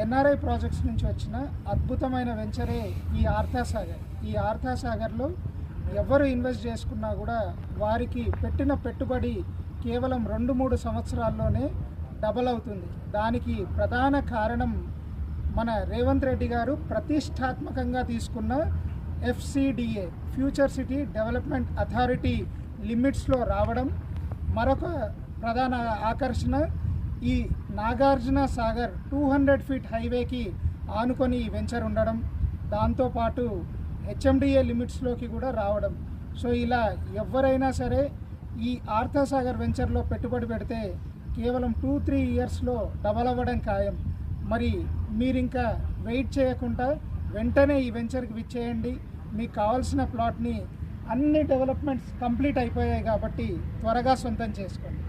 NRI projects నుంచి వచ్చిన అద్భుతమైన వెంచరే ఈ ఆర్థాసాగర్. ఈ ఆర్థాసాగర్లో ఎవరు ఇన్వెస్ట్ చేసుకున్నా కూడా వారికి పెట్టిన పెట్టుబడి కేవలం 2-3 సంవత్సరాల్లోనే డబల్ అవుతుంది. దానికి ప్రధాన కారణం మన రేవంత్ రెడ్డి గారు ప్రతిష్టాత్మకంగా తీసుకున్న FCDA future city development authority లిమిట్స్లో రావడం. మరొక ప్రధాన ఆకర్షణ ఈ నాగార్జున సాగర్ 200 ఫీట్ హైవేకి ఆనుకొని ఈ వెంచర్ ఉండడం, దాంతోపాటు HMDA లిమిట్స్లోకి కూడా రావడం. సో ఇలా ఎవరైనా సరే ఈ ఆర్థసాగర్ వెంచర్లో పెట్టుబడి పెడితే కేవలం 2-3 ఇయర్స్లో డబల్ అవ్వడం ఖాయం. మరి మీరు ఇంకా వెయిట్ చేయకుండా వెంటనే ఈ వెంచర్కి విచ్చేయండి. మీకు కావాల్సిన ప్లాట్ని అన్ని డెవలప్మెంట్స్ కంప్లీట్ అయిపోయాయి కాబట్టి త్వరగా సొంతం చేసుకోండి.